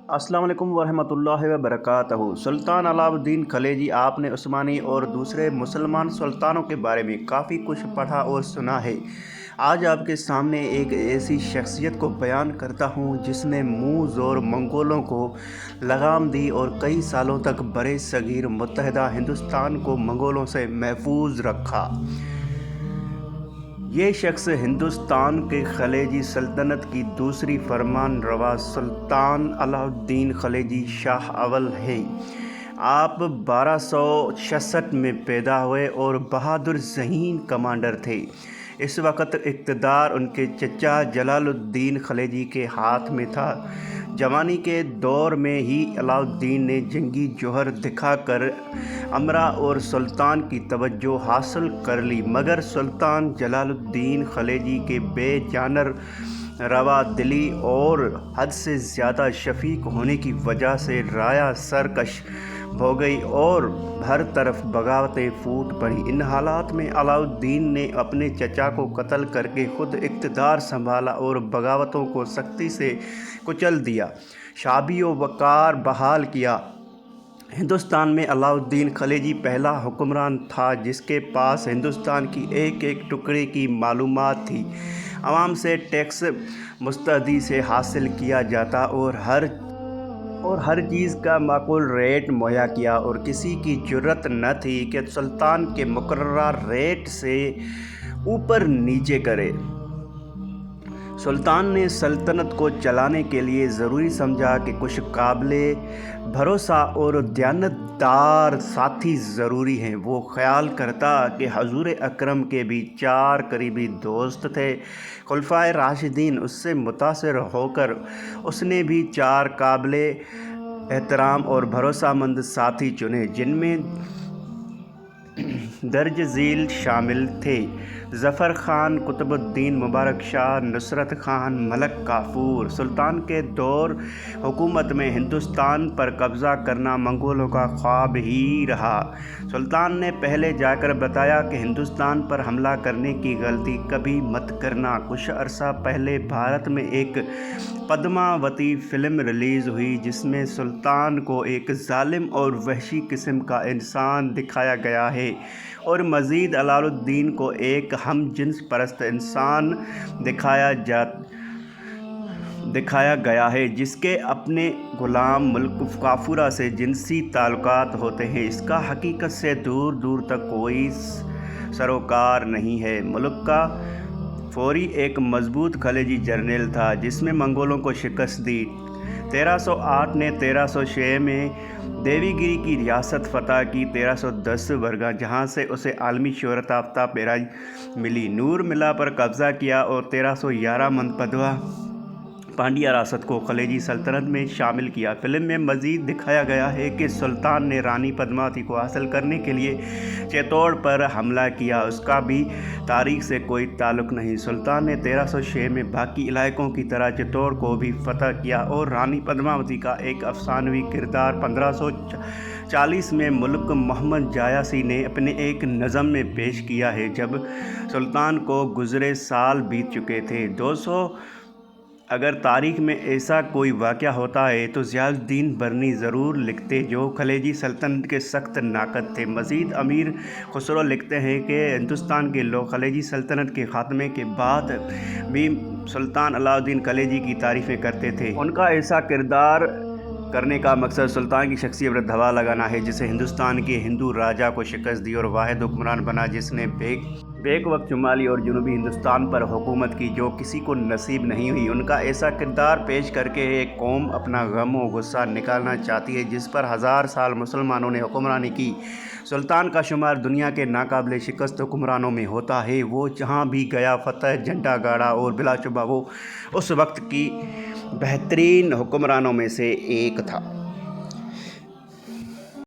السلام علیکم ورحمۃ اللہ وبرکاتہ۔ سلطان علاء الدین خلجی، آپ نے عثمانی اور دوسرے مسلمان سلطانوں کے بارے میں کافی کچھ پڑھا اور سنا ہے۔ آج آپ کے سامنے ایک ایسی شخصیت کو بیان کرتا ہوں جس نے منہ زور منگولوں کو لگام دی اور کئی سالوں تک برِ صغیر متحدہ ہندوستان کو منگولوں سے محفوظ رکھا۔ یہ شخص ہندوستان کے خلجی سلطنت کی دوسری فرمان روا سلطان علاء الدین خلجی شاہ اول ہے۔ آپ 1266 میں پیدا ہوئے اور بہادر ذہین کمانڈر تھے۔ اس وقت اقتدار ان کے چچا جلال الدین خلجی کے ہاتھ میں تھا۔ جوانی کے دور میں ہی علاء الدین نے جنگی جوہر دکھا کر امراء اور سلطان کی توجہ حاصل کر لی، مگر سلطان جلال الدین خلجی کے بے جانر روا دلی اور حد سے زیادہ شفیق ہونے کی وجہ سے رایا سرکش ہو گئی اور ہر طرف بغاوتیں پھوٹ پڑیں۔ ان حالات میں علاء الدین نے اپنے چچا کو قتل کر کے خود اقتدار سنبھالا اور بغاوتوں کو سختی سے کچل دیا، شعبی و وقار بحال کیا۔ ہندوستان میں علاء الدین خلجی پہلا حکمران تھا جس کے پاس ہندوستان کی ایک ایک ٹکڑے کی معلومات تھی۔ عوام سے ٹیکس مستحدی سے حاصل کیا جاتا اور ہر چیز کا معقول ریٹ مہیا کیا، اور کسی کی جرأت نہ تھی کہ سلطان کے مقررہ ریٹ سے اوپر نیچے کرے۔ سلطان نے سلطنت کو چلانے کے لیے ضروری سمجھا کہ کچھ قابل بھروسہ اور دیانتدار ساتھی ضروری ہیں۔ وہ خیال کرتا کہ حضور اکرم کے بھی 4 قریبی دوست تھے۔ خلفائے راشدین اس سے متاثر ہو کر اس نے بھی 4 قابل احترام اور بھروسہ مند ساتھی چنے، جن میں درج ذیل شامل تھے: ظفر خان، قطب الدین مبارک شاہ، نصرت خان، ملک کافور۔ سلطان کے دور حکومت میں ہندوستان پر قبضہ کرنا منگولوں کا خواب ہی رہا۔ سلطان نے پہلے جا کر بتایا کہ ہندوستان پر حملہ کرنے کی غلطی کبھی مت کرنا۔ کچھ عرصہ پہلے بھارت میں ایک پدماوتی فلم ریلیز ہوئی جس میں سلطان کو ایک ظالم اور وحشی قسم کا انسان دکھایا گیا ہے، اور مزید علاء الدین کو ایک ہم جنس پرست انسان دکھایا گیا ہے جس کے اپنے غلام ملک کافورہ سے جنسی تعلقات ہوتے ہیں۔ اس کا حقیقت سے دور دور تک کوئی سروکار نہیں ہے۔ ملک کا فوری ایک مضبوط خلجی جرنیل تھا جس نے منگولوں کو شکست دی۔ 1308 نے 1306 میں دیوی گری کی ریاست فتح کی۔ 1310 برگاں جہاں سے اسے عالمی شہرت یافتہ پیرائی ملی، نور ملا پر قبضہ کیا اور 1311 منپدوا پانڈیا ریاست کو خلجی سلطنت میں شامل کیا۔ فلم میں مزید دکھایا گیا ہے کہ سلطان نے رانی پدماوتی کو حاصل کرنے کے لیے چتور پر حملہ کیا۔ اس کا بھی تاریخ سے کوئی تعلق نہیں۔ سلطان نے 1306 میں باقی علاقوں کی طرح چتور کو بھی فتح کیا اور رانی پدماوتی کا ایک افسانوی کردار 1540 میں ملک محمد جایاسی نے اپنے ایک نظم میں پیش کیا ہے، جب سلطان کو گزرے سال بیت چکے تھے۔ 200 اگر تاریخ میں ایسا کوئی واقعہ ہوتا ہے تو ضیاء الدین برنی ضرور لکھتے، جو خلجی سلطنت کے سخت ناقد تھے۔ مزید امیر خسرو لکھتے ہیں کہ ہندوستان کے لوگ خلجی سلطنت کے خاتمے کے بعد بھی سلطان علاء الدین خلجی کی تعریفیں کرتے تھے۔ ان کا ایسا کردار کرنے کا مقصد سلطان کی شخصیت پر دھوا لگانا ہے جسے ہندوستان کے ہندو راجا کو شکست دی اور واحد حکمران بنا جس نے بیک وقت شمالی اور جنوبی ہندوستان پر حکومت کی، جو کسی کو نصیب نہیں ہوئی۔ ان کا ایسا کردار پیش کر کے ایک قوم اپنا غم و غصہ نکالنا چاہتی ہے جس پر 1000 سال مسلمانوں نے حکمرانی کی۔ سلطان کا شمار دنیا کے ناقابل شکست حکمرانوں میں ہوتا ہے۔ وہ جہاں بھی گیا فتح جھنڈا گاڑا اور بلا شبہ وہ اس وقت کی بہترین حکمرانوں میں سے ایک تھا۔